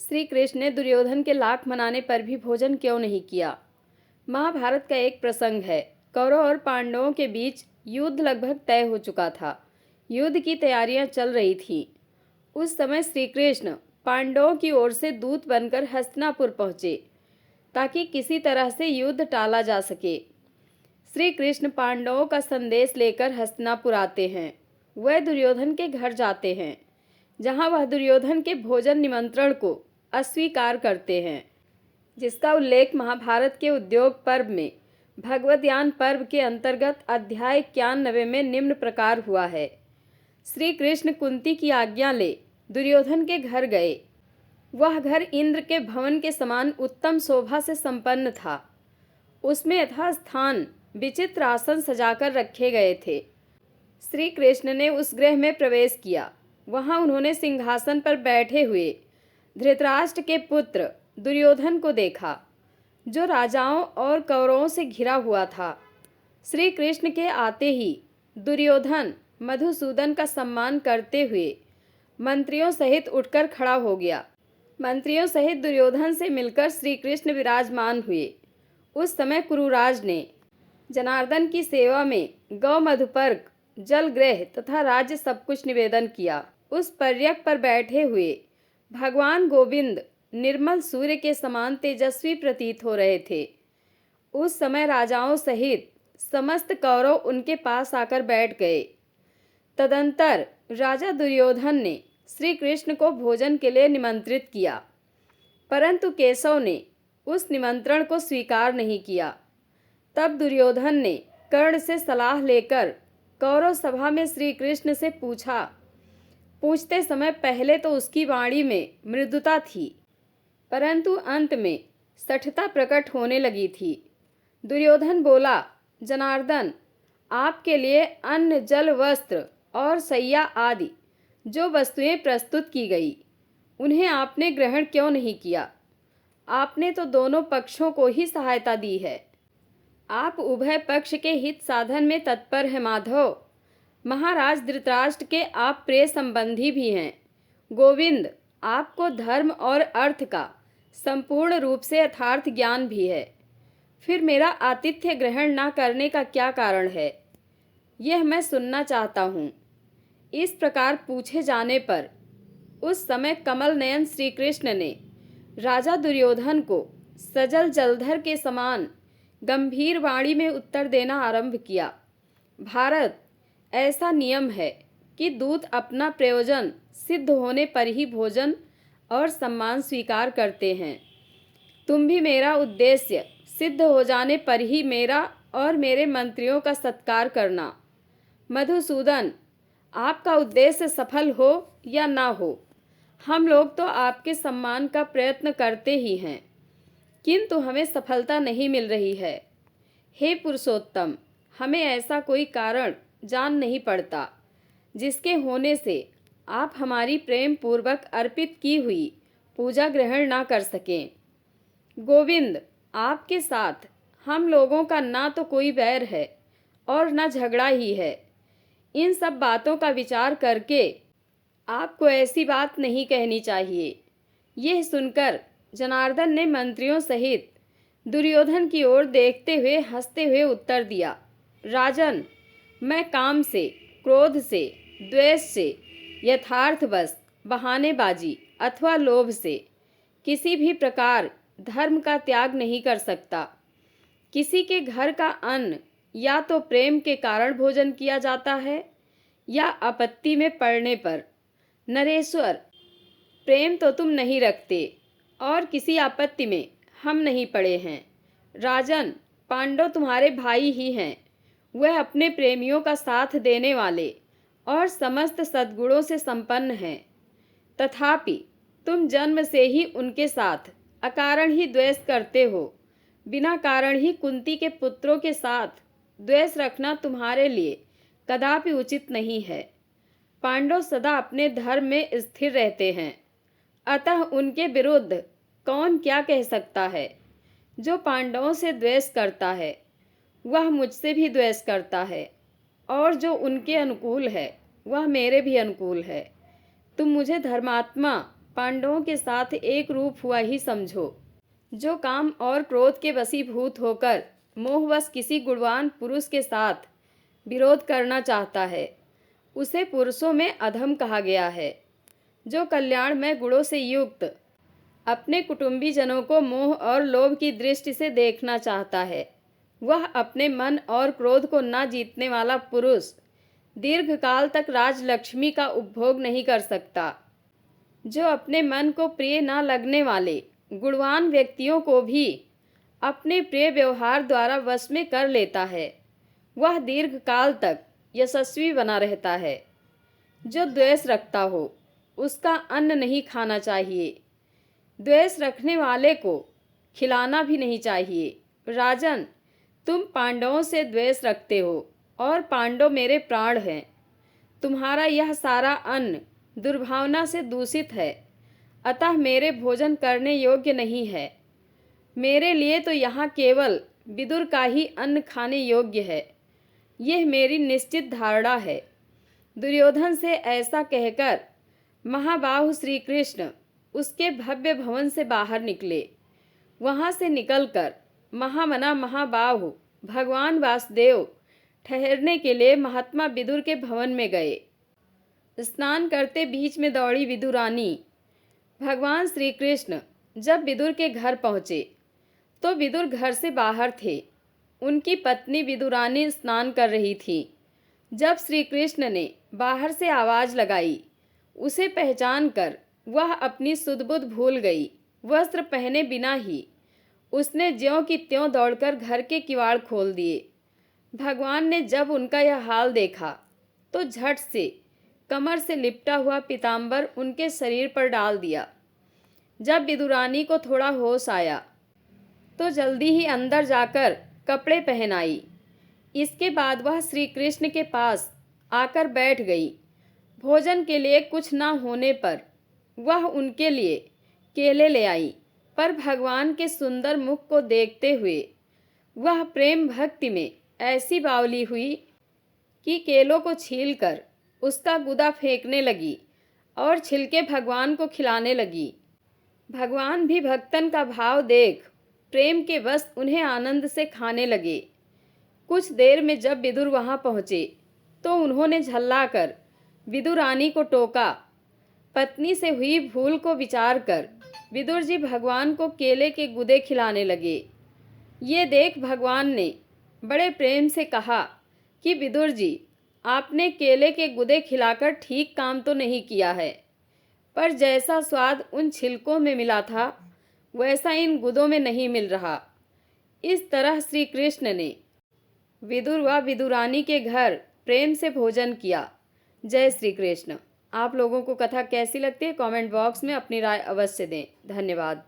श्री कृष्ण ने दुर्योधन के लाख मनाने पर भी भोजन क्यों नहीं किया। महाभारत का एक प्रसंग है। कौरव और पांडवों के बीच युद्ध लगभग तय हो चुका था। युद्ध की तैयारियां चल रही थीं। उस समय श्री कृष्ण पांडवों की ओर से दूत बनकर हस्तिनापुर पहुंचे ताकि किसी तरह से युद्ध टाला जा सके। श्री कृष्ण पांडवों का संदेश लेकर हस्तिनापुर आते हैं। वह दुर्योधन के घर जाते हैं, जहां वह दुर्योधन के भोजन निमंत्रण को अस्वीकार करते हैं, जिसका उल्लेख महाभारत के उद्योग पर्व में भगवद्यान पर्व के अंतर्गत अध्याय 91 में निम्न प्रकार हुआ है। श्री कृष्ण कुंती की आज्ञा ले दुर्योधन के घर गए। वह घर इंद्र के भवन के समान उत्तम शोभा से संपन्न था। उसमें यथास्थान विचित्र आसन सजाकर रखे गए थे। श्री कृष्ण ने उस गृह में प्रवेश किया। वहां उन्होंने सिंहासन पर बैठे हुए धृतराष्ट्र के पुत्र दुर्योधन को देखा, जो राजाओं और कौरवों से घिरा हुआ था। श्री कृष्ण के आते ही दुर्योधन मधुसूदन का सम्मान करते हुए मंत्रियों सहित उठकर खड़ा हो गया। मंत्रियों सहित दुर्योधन से मिलकर श्री कृष्ण विराजमान हुए। उस समय कुरुराज ने जनार्दन की सेवा में गौ मधुपर्क, जलग्रह तथा राज्य सब कुछ निवेदन किया। उस पर्यक पर बैठे हुए भगवान गोविंद निर्मल सूर्य के समान तेजस्वी प्रतीत हो रहे थे। उस समय राजाओं सहित समस्त कौरव उनके पास आकर बैठ गए। तदंतर राजा दुर्योधन ने श्री कृष्ण को भोजन के लिए निमंत्रित किया, परंतु केशव ने उस निमंत्रण को स्वीकार नहीं किया। तब दुर्योधन ने कर्ण से सलाह लेकर कौरव सभा में श्री कृष्ण से पूछते समय पहले तो उसकी वाणी में मृदुता थी, परंतु अंत में सठता प्रकट होने लगी थी। दुर्योधन बोला, जनार्दन, आपके लिए अन्न, जल, वस्त्र और शैया आदि जो वस्तुएं प्रस्तुत की गई, उन्हें आपने ग्रहण क्यों नहीं किया? आपने तो दोनों पक्षों को ही सहायता दी है। आप उभय पक्ष के हित साधन में तत्पर हैं माधव। महाराज धृतराष्ट्र के आप प्रिय संबंधी भी हैं। गोविंद, आपको धर्म और अर्थ का संपूर्ण रूप से यथार्थ ज्ञान भी है। फिर मेरा आतिथ्य ग्रहण न करने का क्या कारण है, यह मैं सुनना चाहता हूँ। इस प्रकार पूछे जाने पर उस समय कमल नयन श्री कृष्ण ने राजा दुर्योधन को सजल जलधर के समान गंभीर वाणी में उत्तर देना आरंभ किया। भारत, ऐसा नियम है कि दूत अपना प्रयोजन सिद्ध होने पर ही भोजन और सम्मान स्वीकार करते हैं। तुम भी मेरा उद्देश्य सिद्ध हो जाने पर ही मेरा और मेरे मंत्रियों का सत्कार करना। मधुसूदन, आपका उद्देश्य सफल हो या ना हो, हम लोग तो आपके सम्मान का प्रयत्न करते ही हैं, किंतु हमें सफलता नहीं मिल रही है। हे पुरुषोत्तम, हमें ऐसा कोई कारण जान नहीं पड़ता जिसके होने से आप हमारी प्रेम पूर्वक अर्पित की हुई पूजा ग्रहण ना कर सकें। गोविंद, आपके साथ हम लोगों का ना तो कोई वैर है और ना झगड़ा ही है। इन सब बातों का विचार करके आपको ऐसी बात नहीं कहनी चाहिए। यह सुनकर जनार्दन ने मंत्रियों सहित दुर्योधन की ओर देखते हुए हंसते हुए उत्तर दिया, राजन, मैं काम से, क्रोध से, द्वेष से, यथार्थवश, बहानेबाजी अथवा लोभ से किसी भी प्रकार धर्म का त्याग नहीं कर सकता। किसी के घर का अन्न या तो प्रेम के कारण भोजन किया जाता है या आपत्ति में पड़ने पर। नरेश्वर, प्रेम तो तुम नहीं रखते और किसी आपत्ति में हम नहीं पड़े हैं। राजन, पांडव तुम्हारे भाई ही हैं। वह अपने प्रेमियों का साथ देने वाले और समस्त सद्गुणों से संपन्न हैं। तथापि तुम जन्म से ही उनके साथ अकारण ही द्वेष करते हो। बिना कारण ही कुंती के पुत्रों के साथ द्वेष रखना तुम्हारे लिए कदापि उचित नहीं है। पांडव सदा अपने धर्म में स्थिर रहते हैं, अतः उनके विरुद्ध कौन क्या कह सकता है। जो पांडवों से द्वेष करता है वह मुझसे भी द्वेष करता है, और जो उनके अनुकूल है वह मेरे भी अनुकूल है। तुम मुझे धर्मात्मा पांडवों के साथ एक रूप हुआ ही समझो। जो काम और क्रोध के वशीभूत होकर मोहवश किसी गुणवान पुरुष के साथ विरोध करना चाहता है, उसे पुरुषों में अधम कहा गया है। जो कल्याणमय गुणों से युक्त अपने कुटुंबीजनों को मोह और लोभ की दृष्टि से देखना चाहता है, वह अपने मन और क्रोध को न जीतने वाला पुरुष दीर्घकाल तक राजलक्ष्मी का उपभोग नहीं कर सकता। जो अपने मन को प्रिय न लगने वाले गुणवान व्यक्तियों को भी अपने प्रिय व्यवहार द्वारा वश में कर लेता है, वह दीर्घकाल तक यशस्वी बना रहता है। जो द्वेष रखता हो, उसका अन्न नहीं खाना चाहिए। द्वेष रखने वाले को खिलाना भी नहीं चाहिए। राजन, तुम पांडवों से द्वेष रखते हो और पांडव मेरे प्राण हैं। तुम्हारा यह सारा अन्न दुर्भावना से दूषित है, अतः मेरे भोजन करने योग्य नहीं है। मेरे लिए तो यहाँ केवल विदुर का ही अन्न खाने योग्य है। यह मेरी निश्चित धारणा है। दुर्योधन से ऐसा कहकर महाबाहु श्री कृष्ण उसके भव्य भवन से बाहर निकले। वहाँ से निकलकर महामना महाबाहु भगवान वासुदेव ठहरने के लिए महात्मा विदुर के भवन में गए। स्नान करते बीच में दौड़ी विदुरानी। भगवान श्री कृष्ण जब विदुर के घर पहुँचे तो विदुर घर से बाहर थे। उनकी पत्नी विदुरानी स्नान कर रही थी। जब श्री कृष्ण ने बाहर से आवाज़ लगाई, उसे पहचान कर वह अपनी सुध-बुध भूल गई। वस्त्र पहने बिना ही उसने ज्यों की त्यों दौड़कर घर के किवाड़ खोल दिए। भगवान ने जब उनका यह हाल देखा तो झट से कमर से लिपटा हुआ पीताम्बर उनके शरीर पर डाल दिया। जब विदुरानी को थोड़ा होश आया तो जल्दी ही अंदर जाकर कपड़े पहन आई। इसके बाद वह श्री कृष्ण के पास आकर बैठ गई। भोजन के लिए कुछ न होने पर वह उनके लिए केले ले आई, पर भगवान के सुंदर मुख को देखते हुए वह प्रेम भक्ति में ऐसी बावली हुई कि केलों को छीलकर उसका गुदा फेंकने लगी और छिलके भगवान को खिलाने लगी। भगवान भी भक्तन का भाव देख प्रेम के वश उन्हें आनंद से खाने लगे। कुछ देर में जब विदुर वहाँ पहुँचे तो उन्होंने झल्लाकर विदुरानी को टोका। पत्नी से हुई भूल को विचार कर विदुर जी भगवान को केले के गुदे खिलाने लगे। ये देख भगवान ने बड़े प्रेम से कहा कि विदुर जी, आपने केले के गुदे खिलाकर ठीक काम तो नहीं किया है, पर जैसा स्वाद उन छिलकों में मिला था वैसा इन गुदों में नहीं मिल रहा। इस तरह श्री कृष्ण ने विदुर व विदुरानी के घर प्रेम से भोजन किया। जय श्री कृष्ण। आप लोगों को कथा कैसी लगती है कमेंट बॉक्स में अपनी राय अवश्य दें। धन्यवाद।